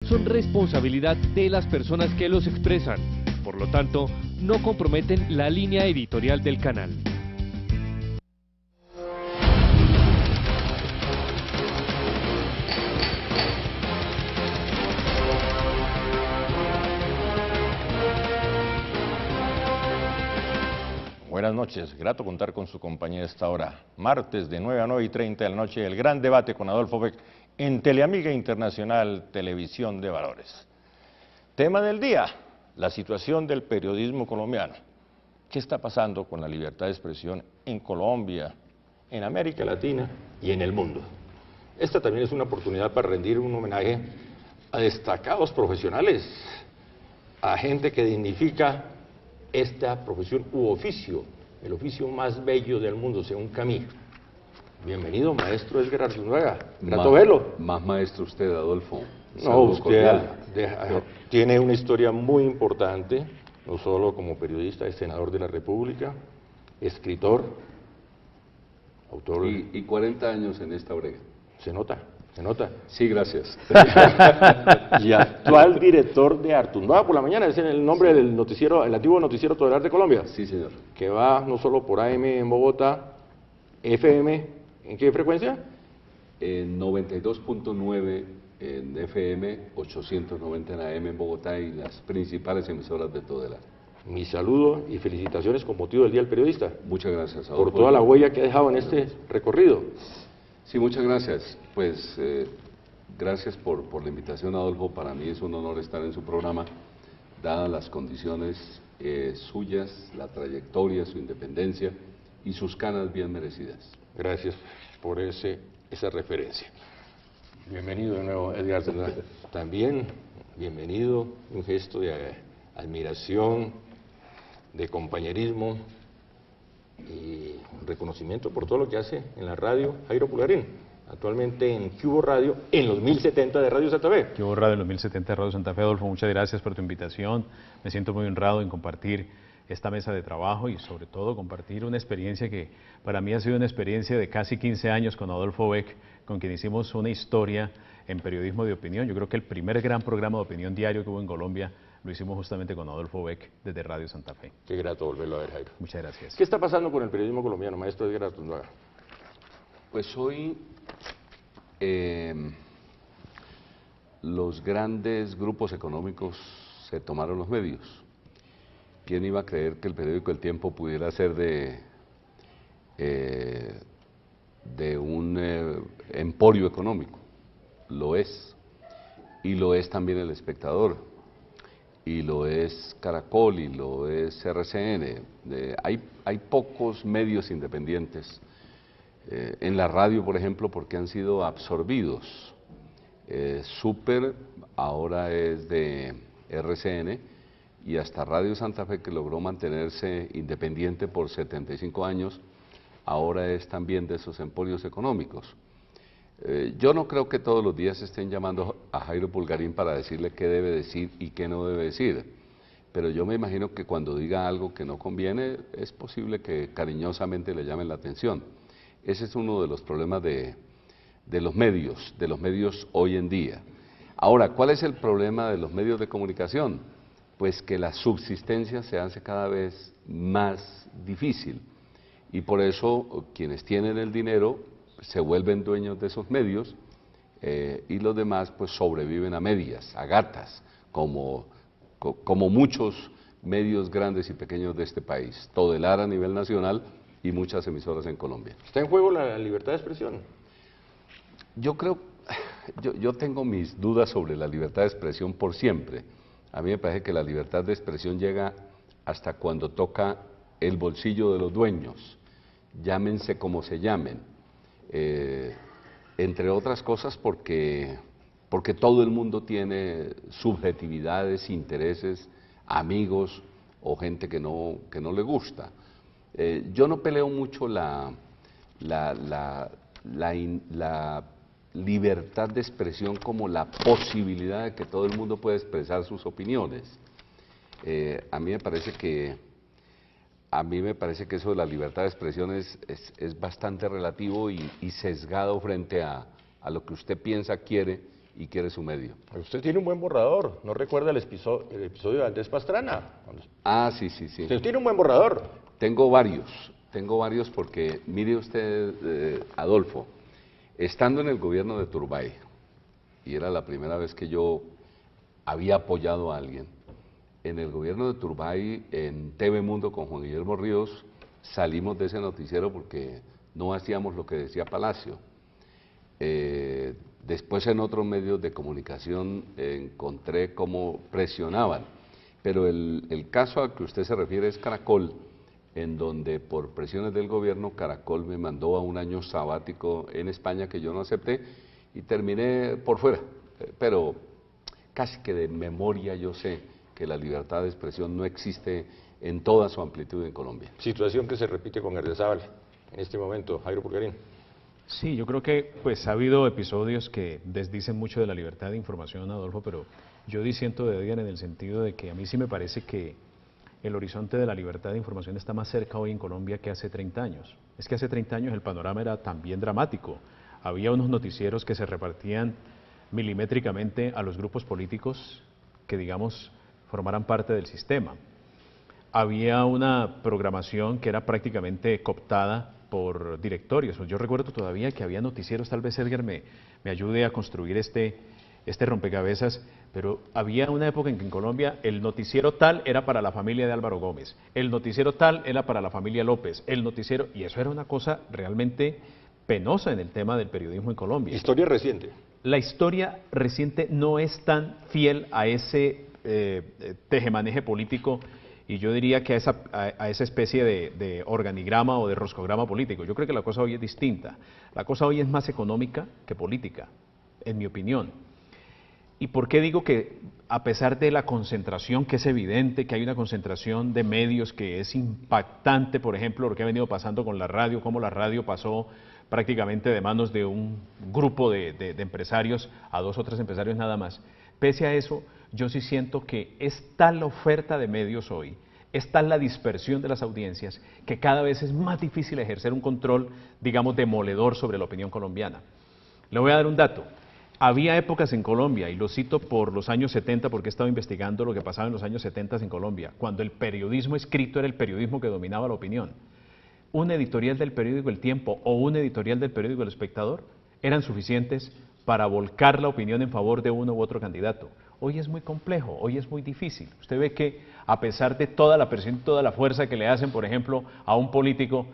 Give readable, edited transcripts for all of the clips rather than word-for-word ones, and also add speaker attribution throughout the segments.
Speaker 1: son responsabilidad de las personas que los expresan. Por lo tanto, no comprometen la línea editorial del canal.
Speaker 2: Buenas noches, grato contar con su compañía a esta hora. Martes de 9 a 9:30 de la noche, el gran debate con Adolfo Beck en Teleamiga Internacional, Televisión de Valores. Tema del día, la situación del periodismo colombiano. ¿Qué está pasando con la libertad de expresión en Colombia, en América Latina y en el mundo? Esta también es una oportunidad para rendir un homenaje a destacados profesionales, a gente que dignifica esta profesión u oficio, el oficio más bello del mundo, según Camus. Bienvenido, maestro Edgar Arzuaga, grato verlo.
Speaker 3: Más maestro usted, Adolfo.
Speaker 2: No, usted tiene una historia muy importante, no solo como periodista, es senador de la República, escritor, autor...
Speaker 3: Y 40 años en esta brega.
Speaker 2: Se nota, se nota.
Speaker 3: Sí, gracias.
Speaker 2: Y actual director de Artundoa por la mañana, es el nombre del noticiero, el antiguo noticiero Todelar de Colombia.
Speaker 3: Sí, señor.
Speaker 2: Que va no solo por AM en Bogotá, FM, ¿en qué frecuencia?
Speaker 3: En 92.9 en FM, 890 en AM en Bogotá y las principales emisoras de Todelar.
Speaker 2: Mi saludo y felicitaciones con motivo del Día del Periodista.
Speaker 3: Muchas gracias, Adolfo.
Speaker 2: Por toda la huella que ha dejado en este recorrido.
Speaker 3: Sí, muchas gracias. Pues gracias por la invitación, Adolfo. Para mí es un honor estar en su programa, dadas las condiciones suyas, la trayectoria, su independencia y sus canas bien merecidas.
Speaker 2: Gracias por esa referencia. Bienvenido de nuevo, Edgar. También bienvenido, un gesto de admiración, de compañerismo y reconocimiento por todo lo que hace en la radio Jairo Pulgarín, actualmente en Cubo Radio, en los 1070 de Radio Santa Fe.
Speaker 4: Cubo Radio, en los 1070 de Radio Santa Fe. Adolfo, muchas gracias por tu invitación. Me siento muy honrado en compartir esta mesa de trabajo y sobre todo compartir una experiencia que para mí ha sido una experiencia de casi 15 años con Adolfo Beck, con quien hicimos una historia en periodismo de opinión. Yo creo que el primer gran programa de opinión diario que hubo en Colombia lo hicimos justamente con Adolfo Beck desde Radio Santa Fe.
Speaker 2: Qué grato volverlo a ver, Jairo.
Speaker 4: Muchas gracias.
Speaker 2: ¿Qué está pasando con el periodismo colombiano, maestro Edgar Artundoa?
Speaker 3: Pues hoy los grandes grupos económicos se tomaron los medios. ¿Quién iba a creer que el periódico El Tiempo pudiera ser de un emporio económico? Lo es. Y lo es también El Espectador. Y lo es Caracol, y lo es RCN. Hay pocos medios independientes. En la radio, por ejemplo, porque han sido absorbidos. Super ahora es de RCN, y hasta Radio Santa Fe, que logró mantenerse independiente por 75 años, ahora es también de esos emporios económicos. Yo no creo que todos los días estén llamando a Jairo Pulgarín para decirle qué debe decir y qué no debe decir, pero yo me imagino que cuando diga algo que no conviene, es posible que cariñosamente le llamen la atención. Ese es uno de los problemas de los medios hoy en día. Ahora, ¿cuál es el problema de los medios de comunicación? Pues que la subsistencia se hace cada vez más difícil, y por eso quienes tienen el dinero se vuelven dueños de esos medios, y los demás pues sobreviven a medias, a gatas, como muchos medios grandes y pequeños de este país, Todelar a nivel nacional y muchas emisoras en Colombia.
Speaker 2: ¿Está en juego la libertad de expresión?
Speaker 3: Yo tengo mis dudas sobre la libertad de expresión por siempre. A mí me parece que la libertad de expresión llega hasta cuando toca el bolsillo de los dueños, llámense como se llamen, entre otras cosas porque todo el mundo tiene subjetividades, intereses, amigos o gente que no le gusta. Yo no peleo mucho la libertad de expresión como la posibilidad de que todo el mundo pueda expresar sus opiniones. A mí me parece que eso de la libertad de expresión es bastante relativo y sesgado frente a lo que usted piensa, quiere y quiere su medio.
Speaker 2: Usted tiene un buen borrador, ¿no recuerda el episodio de Andrés Pastrana?
Speaker 3: Ah, sí.
Speaker 2: Usted tiene un buen borrador.
Speaker 3: Tengo varios porque, mire usted, Adolfo, estando en el gobierno de Turbay, y era la primera vez que yo había apoyado a alguien, en el gobierno de Turbay, en TV Mundo con Juan Guillermo Ríos, salimos de ese noticiero porque no hacíamos lo que decía Palacio. Después en otros medios de comunicación encontré cómo presionaban, pero el caso al que usted se refiere es Caracol, en donde por presiones del gobierno Caracol me mandó a un año sabático en España que yo no acepté y terminé por fuera, pero casi que de memoria yo sé que la libertad de expresión no existe en toda su amplitud en Colombia.
Speaker 2: Situación que se repite con Gardiazabal en este momento, Jairo Pulgarín.
Speaker 4: Sí, yo creo que pues ha habido episodios que desdicen mucho de la libertad de información, Adolfo, pero yo disiento de Edgar en el sentido de que a mí sí me parece que el horizonte de la libertad de información está más cerca hoy en Colombia que hace 30 años. Es que hace 30 años el panorama era también dramático. Había unos noticieros que se repartían milimétricamente a los grupos políticos que, digamos, formaran parte del sistema. Había una programación que era prácticamente cooptada por directorios. Yo recuerdo todavía que había noticieros, tal vez Edgar me ayude a construir este rompecabezas, pero había una época en que en Colombia el noticiero tal era para la familia de Álvaro Gómez, el noticiero tal era para la familia López, el noticiero, y eso era una cosa realmente penosa en el tema del periodismo en Colombia.
Speaker 2: Historia reciente.
Speaker 4: La historia reciente no es tan fiel a ese tejemaneje político, y yo diría que a esa especie de organigrama o de roscograma político. Yo creo que la cosa hoy es distinta. La cosa hoy es más económica que política, en mi opinión. ¿Y por qué digo que a pesar de la concentración, que es evidente que hay una concentración de medios que es impactante, por ejemplo, lo que ha venido pasando con la radio, cómo la radio pasó prácticamente de manos de un grupo de empresarios a 2 o 3 empresarios nada más, pese a eso, yo sí siento que es tal la oferta de medios hoy, es tal la dispersión de las audiencias, que cada vez es más difícil ejercer un control, digamos, demoledor sobre la opinión colombiana. Le voy a dar un dato. Había épocas en Colombia, y lo cito por los años 70, porque he estado investigando lo que pasaba en los años 70 en Colombia, cuando el periodismo escrito era el periodismo que dominaba la opinión. Un editorial del periódico El Tiempo o un editorial del periódico El Espectador eran suficientes para volcar la opinión en favor de uno u otro candidato. Hoy es muy complejo, hoy es muy difícil. Usted ve que a pesar de toda la presión y toda la fuerza que le hacen, por ejemplo, a un político,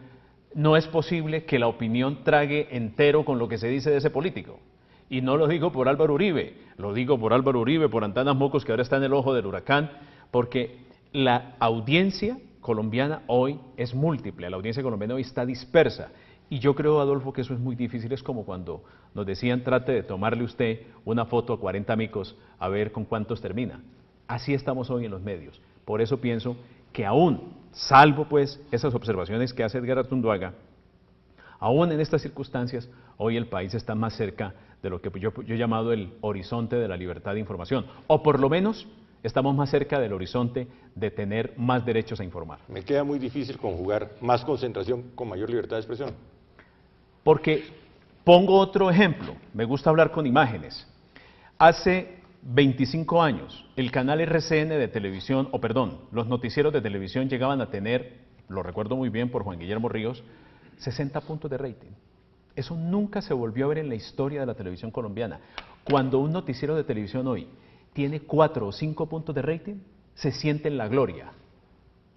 Speaker 4: no es posible que la opinión trague entero con lo que se dice de ese político. Y no lo digo por Álvaro Uribe, lo digo por Álvaro Uribe, por Antanas Mocos, que ahora está en el ojo del huracán, porque la audiencia colombiana hoy es múltiple, la audiencia colombiana hoy está dispersa. Y yo creo, Adolfo, que eso es muy difícil. Es como cuando nos decían, trate de tomarle usted una foto a 40 micos a ver con cuántos termina. Así estamos hoy en los medios. Por eso pienso que aún, salvo pues esas observaciones que hace Edgar Artunduaga, aún en estas circunstancias, hoy el país está más cerca de lo que yo he llamado el horizonte de la libertad de información, o por lo menos estamos más cerca del horizonte de tener más derechos a informar.
Speaker 2: Me queda muy difícil conjugar más concentración con mayor libertad de expresión.
Speaker 4: Porque, pongo otro ejemplo, me gusta hablar con imágenes. Hace 25 años, el canal RCN de televisión, los noticieros de televisión llegaban a tener, lo recuerdo muy bien por Juan Guillermo Ríos, 60 puntos de rating. Eso nunca se volvió a ver en la historia de la televisión colombiana. Cuando un noticiero de televisión hoy tiene 4 o 5 puntos de rating, se siente en la gloria.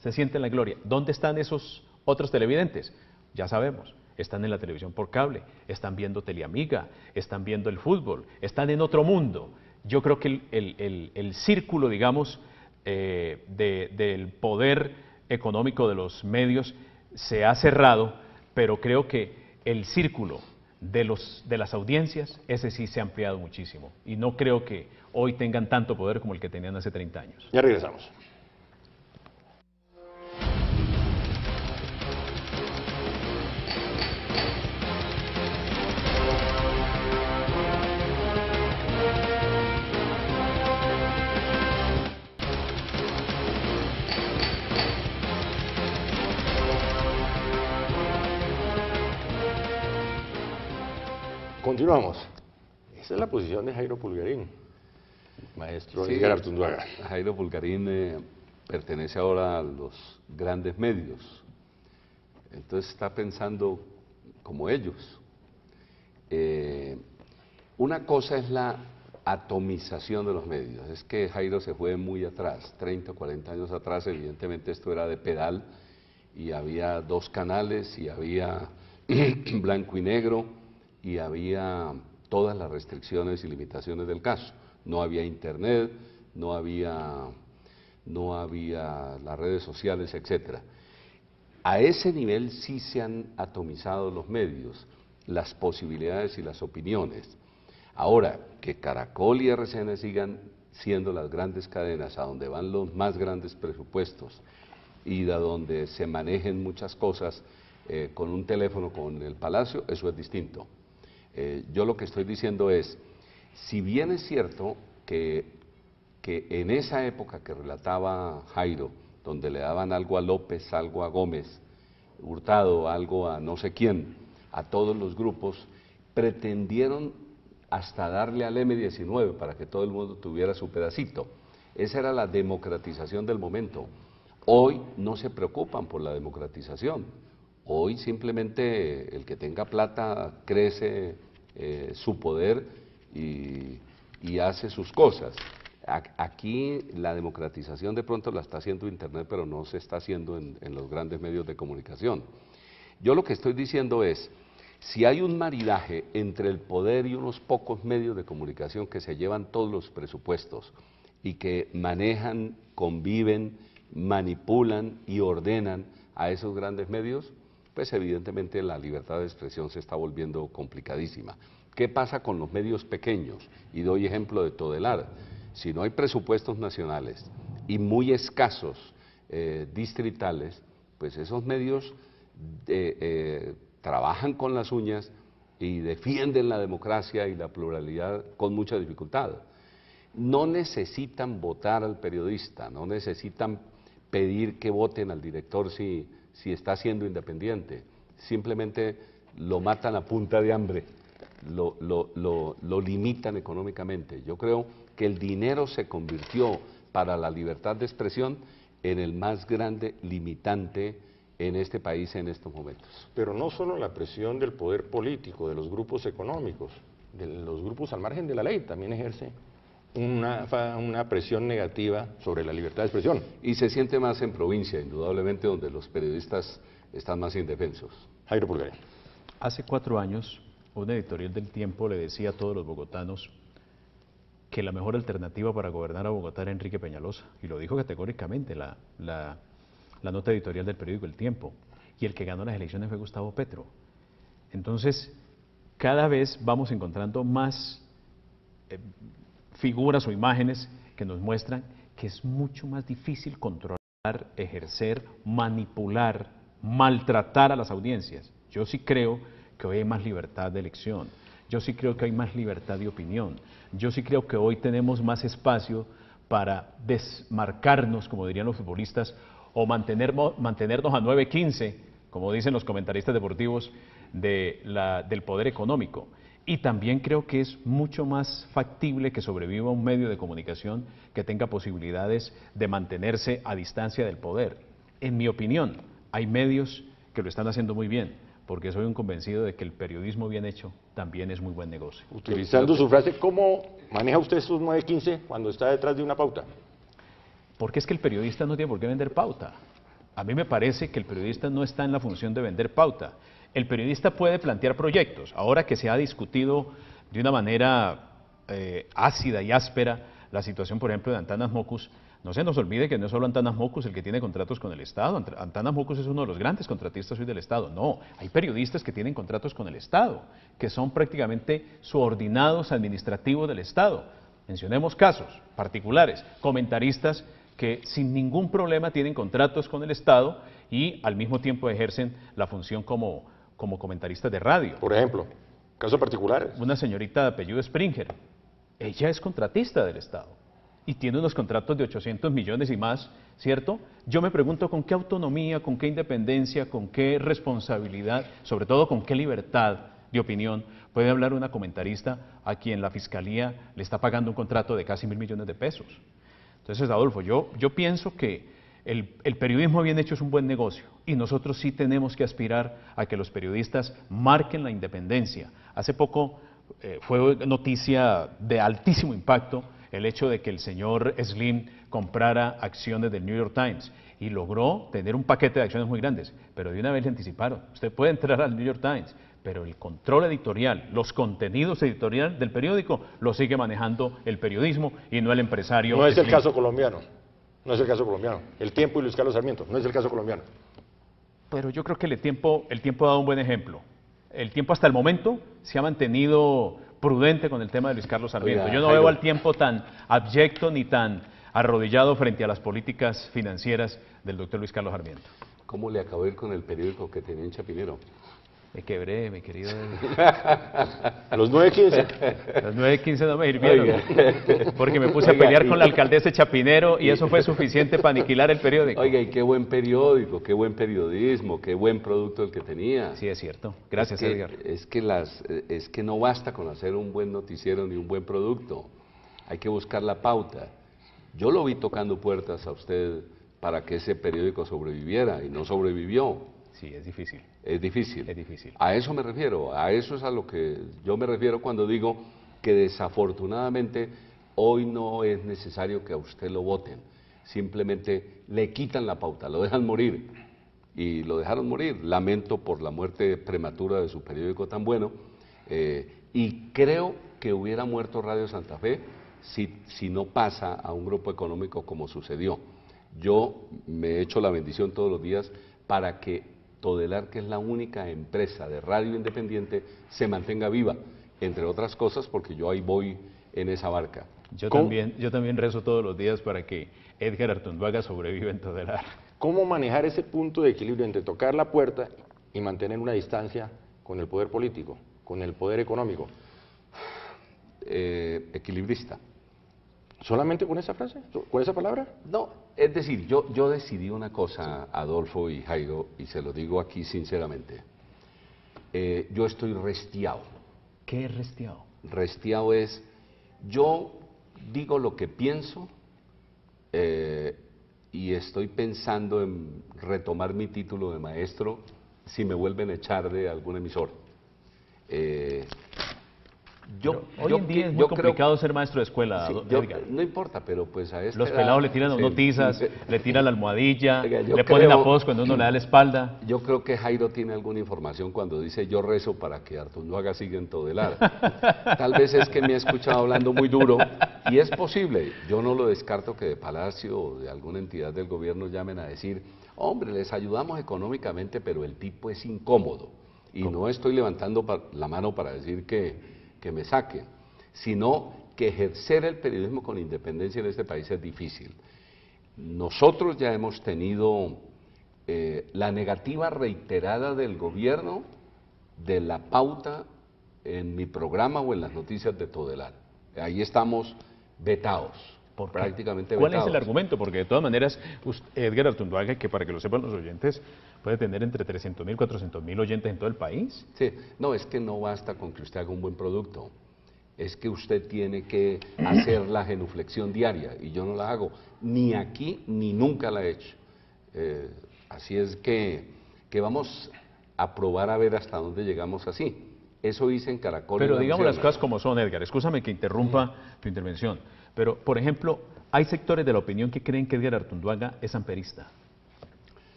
Speaker 4: Se siente en la gloria. ¿Dónde están esos otros televidentes? Ya sabemos, están en la televisión por cable, están viendo Teleamiga, están viendo el fútbol, están en otro mundo. Yo creo que el círculo, digamos, del poder económico de los medios se ha cerrado, pero creo que el círculo de las audiencias, ese sí se ha ampliado muchísimo. Y no creo que hoy tengan tanto poder como el que tenían hace 30 años.
Speaker 2: Ya regresamos. Continuamos. Esa es la posición de Jairo Pulgarín, maestro
Speaker 3: Sí,
Speaker 2: Edgar Artunduaga.
Speaker 3: Jairo Pulgarín pertenece ahora a los grandes medios, entonces está pensando como ellos. Una cosa es la atomización de los medios, es que Jairo se fue muy atrás, 30 o 40 años atrás, evidentemente esto era de pedal y había 2 canales y había blanco y negro y había todas las restricciones y limitaciones del caso. No había internet, no había las redes sociales, etcétera. A ese nivel sí se han atomizado los medios, las posibilidades y las opiniones. Ahora, que Caracol y RCN sigan siendo las grandes cadenas a donde van los más grandes presupuestos y de donde se manejen muchas cosas con un teléfono, con el Palacio, eso es distinto. Yo lo que estoy diciendo es, si bien es cierto que en esa época que relataba Jairo, donde le daban algo a López, algo a Gómez, Hurtado, algo a no sé quién, a todos los grupos, pretendieron hasta darle al M-19 para que todo el mundo tuviera su pedacito. Esa era la democratización del momento. Hoy no se preocupan por la democratización. Hoy simplemente el que tenga plata crece su poder y hace sus cosas. Aquí la democratización de pronto la está haciendo Internet, pero no se está haciendo en los grandes medios de comunicación. Yo lo que estoy diciendo es, si hay un maridaje entre el poder y unos pocos medios de comunicación que se llevan todos los presupuestos y que manejan, conviven, manipulan y ordenan a esos grandes medios, pues evidentemente la libertad de expresión se está volviendo complicadísima. ¿Qué pasa con los medios pequeños? Y doy ejemplo de Todelar. Si no hay presupuestos nacionales y muy escasos distritales, pues esos medios trabajan con las uñas y defienden la democracia y la pluralidad con mucha dificultad. No necesitan votar al periodista, no necesitan pedir que voten al director si está siendo independiente, simplemente lo matan a punta de hambre, lo limitan económicamente. Yo creo que el dinero se convirtió para la libertad de expresión en el más grande limitante en este país en estos momentos.
Speaker 2: Pero no solo la presión del poder político, de los grupos económicos, de los grupos al margen de la ley, también ejerce una presión negativa sobre la libertad de expresión.
Speaker 3: Y se siente más en provincia, indudablemente, donde los periodistas están más indefensos.
Speaker 2: Jairo Pulgarín.
Speaker 4: Hace 4 años, un editorial del Tiempo le decía a todos los bogotanos que la mejor alternativa para gobernar a Bogotá era Enrique Peñalosa, y lo dijo categóricamente la nota editorial del periódico El Tiempo, y el que ganó las elecciones fue Gustavo Petro. Entonces, cada vez vamos encontrando más figuras o imágenes que nos muestran que es mucho más difícil controlar, ejercer, manipular, maltratar a las audiencias. Yo sí creo que hoy hay más libertad de elección, yo sí creo que hay más libertad de opinión, yo sí creo que hoy tenemos más espacio para desmarcarnos, como dirían los futbolistas, o mantenernos a 9-15, como dicen los comentaristas deportivos, del poder económico. Y también creo que es mucho más factible que sobreviva un medio de comunicación que tenga posibilidades de mantenerse a distancia del poder. En mi opinión, hay medios que lo están haciendo muy bien, porque soy un convencido de que el periodismo bien hecho también es muy buen negocio.
Speaker 2: Utilizando su frase, ¿cómo maneja usted esos 9-15 cuando está detrás de una pauta?
Speaker 4: Porque es que el periodista no tiene por qué vender pauta. A mí me parece que el periodista no está en la función de vender pauta. El periodista puede plantear proyectos. Ahora que se ha discutido de una manera ácida y áspera la situación, por ejemplo, de Antanas Mockus, no se nos olvide que no es solo Antanas Mockus el que tiene contratos con el Estado. Antanas Mockus es uno de los grandes contratistas hoy del Estado. No, hay periodistas que tienen contratos con el Estado, que son prácticamente subordinados administrativos del Estado. Mencionemos casos particulares, comentaristas que sin ningún problema tienen contratos con el Estado y al mismo tiempo ejercen la función como comentaristas de radio.
Speaker 2: Por ejemplo, casos particulares.
Speaker 4: Una señorita de apellido Springer, ella es contratista del Estado y tiene unos contratos de 800 millones y más, ¿cierto? Yo me pregunto con qué autonomía, con qué independencia, con qué responsabilidad, sobre todo con qué libertad de opinión, puede hablar una comentarista a quien la Fiscalía le está pagando un contrato de casi 1.000 millones de pesos. Entonces, Adolfo, yo pienso que el periodismo bien hecho es un buen negocio y nosotros sí tenemos que aspirar a que los periodistas marquen la independencia. Hace poco fue noticia de altísimo impacto el hecho de que el señor Slim comprara acciones del New York Times y logró tener un paquete de acciones muy grandes, pero de una vez le anticiparon. Usted puede entrar al New York Times, pero el control editorial, los contenidos editoriales del periódico lo sigue manejando el periodismo y no el empresario.
Speaker 2: No es el
Speaker 4: Slim.
Speaker 2: caso colombiano. No es el caso colombiano. El Tiempo y Luis Carlos Sarmiento. No es el caso colombiano.
Speaker 4: Pero yo creo que el tiempo ha dado un buen ejemplo. El Tiempo hasta el momento se ha mantenido prudente con el tema de Luis Carlos Sarmiento.
Speaker 3: Oiga,
Speaker 4: Yo no
Speaker 3: Jairo,
Speaker 4: veo al Tiempo tan abyecto ni tan arrodillado frente a las políticas financieras del doctor Luis Carlos Sarmiento.
Speaker 3: ¿Cómo le acabó de ir con el periódico que tenía en Chapinero?
Speaker 4: Me quebré, mi querido.
Speaker 2: A los 9:15.
Speaker 4: Las 9:15 no me sirvieron, porque me puse a pelear con la alcaldesa de Chapinero y eso fue suficiente para aniquilar el periódico.
Speaker 3: Oiga, y qué buen periódico, qué buen periodismo, qué buen producto el que tenía.
Speaker 4: Sí, es cierto. Gracias, Edgar.
Speaker 3: Es que no basta con hacer un buen noticiero ni un buen producto. Hay que buscar la pauta. Yo lo vi tocando puertas a usted para que ese periódico sobreviviera y no sobrevivió.
Speaker 4: Sí, es difícil.
Speaker 3: Es difícil.
Speaker 4: Es difícil.
Speaker 3: A eso me refiero, a eso es a lo que yo me refiero cuando digo que desafortunadamente hoy no es necesario que a usted lo voten, simplemente le quitan la pauta, lo dejan morir y lo dejaron morir. Lamento por la muerte prematura de su periódico tan bueno y creo que hubiera muerto Radio Santa Fe si no pasa a un grupo económico como sucedió. Yo me echo la bendición todos los días para que Todelar, que es la única empresa de radio independiente, se mantenga viva, entre otras cosas porque yo ahí voy en esa barca.
Speaker 4: Yo también rezo todos los días para que Edgar Artunduaga sobreviva en Todelar.
Speaker 2: ¿Cómo manejar ese punto de equilibrio entre tocar la puerta y mantener una distancia con el poder político, con el poder económico?
Speaker 3: Equilibrista.
Speaker 2: ¿Solamente con esa frase? ¿Con esa palabra?
Speaker 3: No, es decir, yo decidí una cosa, Adolfo y Jairo, y se lo digo aquí sinceramente. Yo estoy restiado.
Speaker 4: ¿Qué es restiado?
Speaker 3: Restiado es, yo digo lo que pienso y estoy pensando en retomar mi título de maestro si me vuelven a echar de algún emisor.
Speaker 4: Hoy en día es muy complicado ser maestro de escuela,
Speaker 3: sí,
Speaker 4: Edgar.
Speaker 3: No importa, pero pues a esta
Speaker 4: Los
Speaker 3: edad,
Speaker 4: pelados le tiran las noticias, le tiran la almohadilla,
Speaker 3: Oiga,
Speaker 4: le ponen apodos cuando uno le da la espalda.
Speaker 3: Yo creo que Jairo tiene alguna información cuando dice yo rezo para que Artunduaga siga en Todelar. Tal vez es que me ha escuchado hablando muy duro y es posible. Yo no lo descarto que de Palacio o de alguna entidad del gobierno llamen a decir, hombre, les ayudamos económicamente, pero el tipo es incómodo. Y no estoy levantando la mano para decir que me saquen, sino que ejercer el periodismo con independencia en este país es difícil. Nosotros ya hemos tenido la negativa reiterada del gobierno de la pauta en mi programa o en las noticias de Todelar. Ahí estamos vetados, prácticamente vetados.
Speaker 4: ¿Cuál es el argumento? Porque de todas maneras, Edgar Artunduaga, que para que lo sepan los oyentes, puede tener entre 300.000 y 400.000 oyentes en todo el país.
Speaker 3: Sí, no, es que no basta con que usted haga un buen producto, es que usted tiene que hacer la genuflexión diaria, y yo no la hago, ni aquí, ni nunca la he hecho. Así es que vamos a probar a ver hasta dónde llegamos así. Eso hice en Caracol.
Speaker 4: Pero digamos las cosas como son, Edgar, escúchame que interrumpa tu intervención, pero, por ejemplo, hay sectores de la opinión que creen que Edgar Artunduaga es amperista.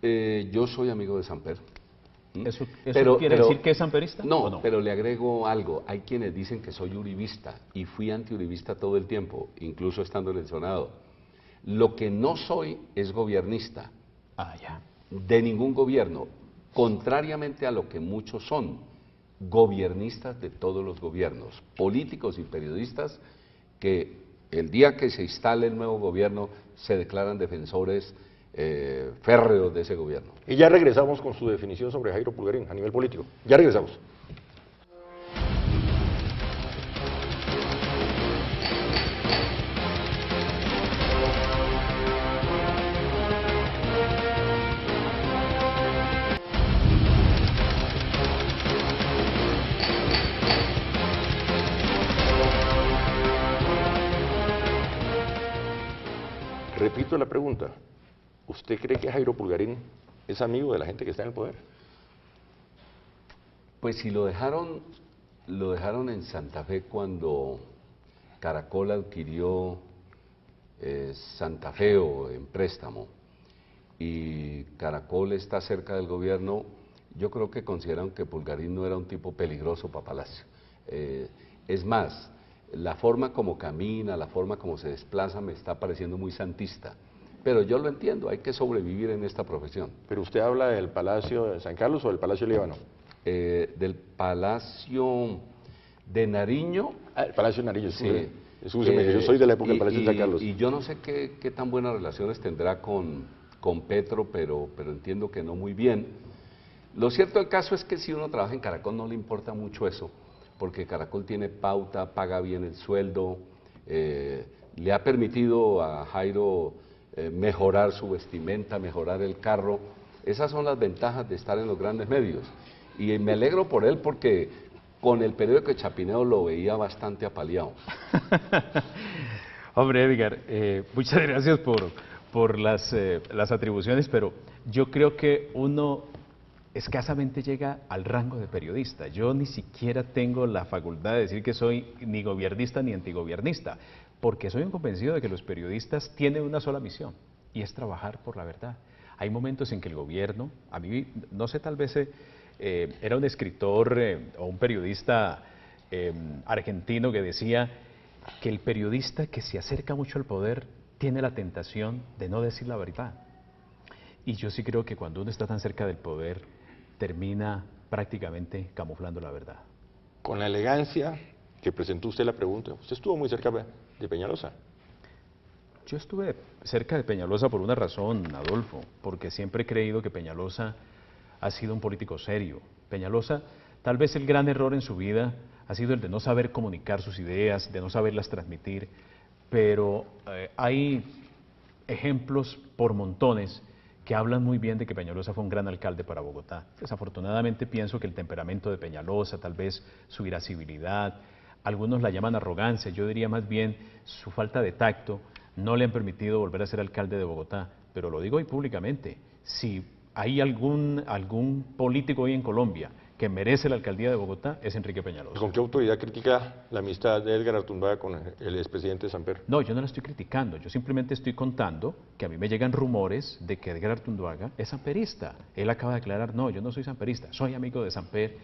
Speaker 3: Yo soy amigo de Samper.
Speaker 4: ¿Eso quiere decir que es amperista?
Speaker 3: No,
Speaker 4: no,
Speaker 3: pero le agrego algo. Hay quienes dicen que soy uribista y fui antiuribista todo el tiempo, incluso estando en el Senado. Lo que no soy es gobiernista.
Speaker 4: Ah, ya.
Speaker 3: De ningún gobierno, contrariamente a lo que muchos son, gobiernistas de todos los gobiernos, políticos y periodistas que el día que se instale el nuevo gobierno se declaran defensores férreos de ese gobierno.
Speaker 2: Y ya regresamos con su definición sobre Jairo Pulgarín a nivel político. Ya regresamos. Repito la pregunta. ¿Usted cree que Jairo Pulgarín es amigo de la gente que está en el poder?
Speaker 3: Pues si lo dejaron en Santa Fe cuando Caracol adquirió Santa Fe o en préstamo y Caracol está cerca del gobierno, yo creo que consideraron que Pulgarín no era un tipo peligroso para Palacio. Es más, la forma como camina, la forma como se desplaza me está pareciendo muy santista. Pero yo lo entiendo, hay que sobrevivir en esta profesión.
Speaker 2: ¿Pero usted habla del Palacio de San Carlos o del Palacio Líbano?
Speaker 3: Del Palacio de Nariño.
Speaker 2: Ah, el Palacio de Nariño,
Speaker 3: Sí.
Speaker 2: Escúcheme, yo soy de la época del Palacio de San Carlos.
Speaker 3: Y yo no sé qué tan buenas relaciones tendrá con Petro, pero entiendo que no muy bien. Lo cierto del caso es que si uno trabaja en Caracol no le importa mucho eso, porque Caracol tiene pauta, paga bien el sueldo, le ha permitido a Jairo mejorar su vestimenta, mejorar el carro. Esas son las ventajas de estar en los grandes medios. Y me alegro por él porque con el periódico de Chapinero lo veía bastante apaleado.
Speaker 4: Hombre, Edgar, muchas gracias por las atribuciones, pero yo creo que uno escasamente llega al rango de periodista. Yo ni siquiera tengo la facultad de decir que soy ni gobiernista ni antigobiernista, porque soy un convencido de que los periodistas tienen una sola misión, y es trabajar por la verdad. Hay momentos en que el gobierno, a mí, no sé, tal vez era un escritor o un periodista argentino que decía que el periodista que se acerca mucho al poder tiene la tentación de no decir la verdad. Y yo sí creo que cuando uno está tan cerca del poder, termina prácticamente camuflando la verdad.
Speaker 2: Con la elegancia que presentó usted la pregunta, usted estuvo muy cerca de Peñalosa.
Speaker 4: Yo estuve cerca de Peñalosa por una razón, Adolfo, porque siempre he creído que Peñalosa ha sido un político serio. Peñalosa, tal vez el gran error en su vida ha sido el de no saber comunicar sus ideas, de no saberlas transmitir, pero hay ejemplos por montones que hablan muy bien de que Peñalosa fue un gran alcalde para Bogotá. Desafortunadamente pienso que el temperamento de Peñalosa, tal vez su irascibilidad, algunos la llaman arrogancia, yo diría más bien su falta de tacto, no le han permitido volver a ser alcalde de Bogotá. Pero lo digo hoy públicamente, si hay algún político hoy en Colombia que merece la alcaldía de Bogotá, es Enrique Peñalosa.
Speaker 2: ¿Con qué autoridad critica la amistad de Edgar Artunduaga con el expresidente Samper?
Speaker 4: No, yo no la estoy criticando, yo simplemente estoy contando que a mí me llegan rumores de que Edgar Artunduaga es samperista. Él acaba de aclarar, no, yo no soy samperista, soy amigo de Samper,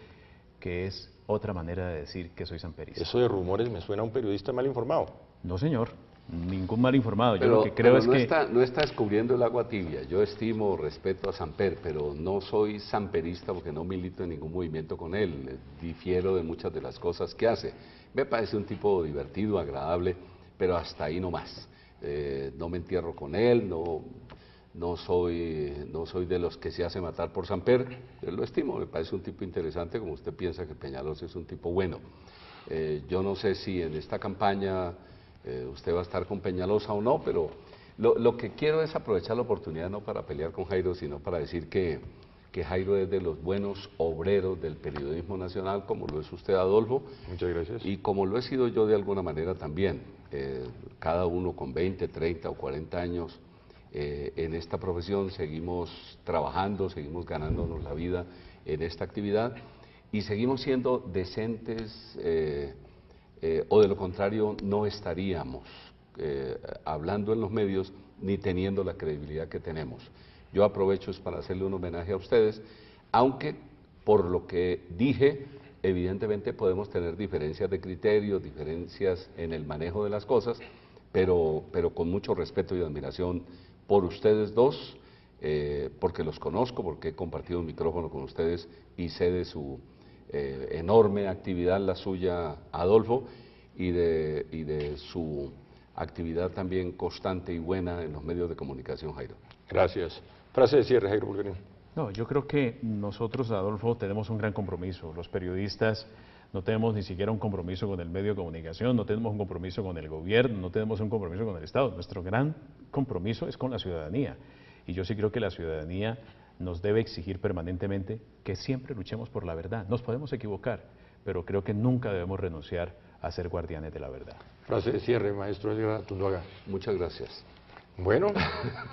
Speaker 4: que es otra manera de decir que soy samperista.
Speaker 2: Eso de rumores me suena a un periodista mal informado.
Speaker 4: No, señor, ningún mal informado.
Speaker 3: Pero,
Speaker 4: yo lo que creo es
Speaker 3: no
Speaker 4: que...
Speaker 3: no está descubriendo el agua tibia. Yo estimo, respeto a Samper, pero no soy samperista porque no milito en ningún movimiento con él. Difiero de muchas de las cosas que hace. Me parece un tipo divertido, agradable, pero hasta ahí no más. No me entierro con él, no soy de los que se hace matar por Samper. Yo lo estimo, me parece un tipo interesante, como usted piensa que Peñalosa es un tipo bueno. Yo no sé si en esta campaña usted va a estar con Peñalosa o no, pero lo que quiero es aprovechar la oportunidad no para pelear con Jairo, sino para decir que Jairo es de los buenos obreros del periodismo nacional, como lo es usted, Adolfo.
Speaker 2: Muchas gracias.
Speaker 3: Y como lo he sido yo de alguna manera también. Cada uno con 20, 30 o 40 años en esta profesión seguimos trabajando, seguimos ganándonos la vida en esta actividad y seguimos siendo decentes o de lo contrario no estaríamos hablando en los medios ni teniendo la credibilidad que tenemos. Yo aprovecho es para hacerle un homenaje a ustedes, aunque por lo que dije, evidentemente podemos tener diferencias de criterios, diferencias en el manejo de las cosas, pero con mucho respeto y admiración por ustedes dos, porque los conozco, porque he compartido un micrófono con ustedes y sé de su enorme actividad, la suya, Adolfo, y de su actividad también constante y buena en los medios de comunicación, Jairo.
Speaker 2: Gracias. Frase de cierre, Jairo Pulgarín.
Speaker 4: No, yo creo que nosotros, Adolfo, tenemos un gran compromiso. Los periodistas no tenemos ni siquiera un compromiso con el medio de comunicación, no tenemos un compromiso con el gobierno, no tenemos un compromiso con el Estado. Nuestro gran compromiso es con la ciudadanía. Y yo sí creo que la ciudadanía nos debe exigir permanentemente que siempre luchemos por la verdad. Nos podemos equivocar, pero creo que nunca debemos renunciar a ser guardianes de la verdad.
Speaker 2: Frase de cierre, maestro Edgar Artunduaga.
Speaker 3: Muchas gracias.
Speaker 2: Bueno,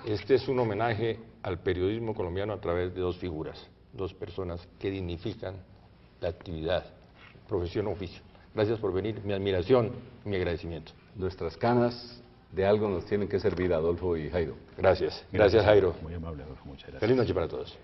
Speaker 2: este es un homenaje al periodismo colombiano a través de dos figuras, dos personas que dignifican la actividad, profesión, oficio. Gracias por venir, mi admiración, mi agradecimiento.
Speaker 3: Nuestras canas de algo nos tienen que servir, Adolfo y Jairo.
Speaker 2: Gracias, gracias Jairo.
Speaker 4: Muy amable, Adolfo, muchas gracias.
Speaker 2: Feliz noche para todos.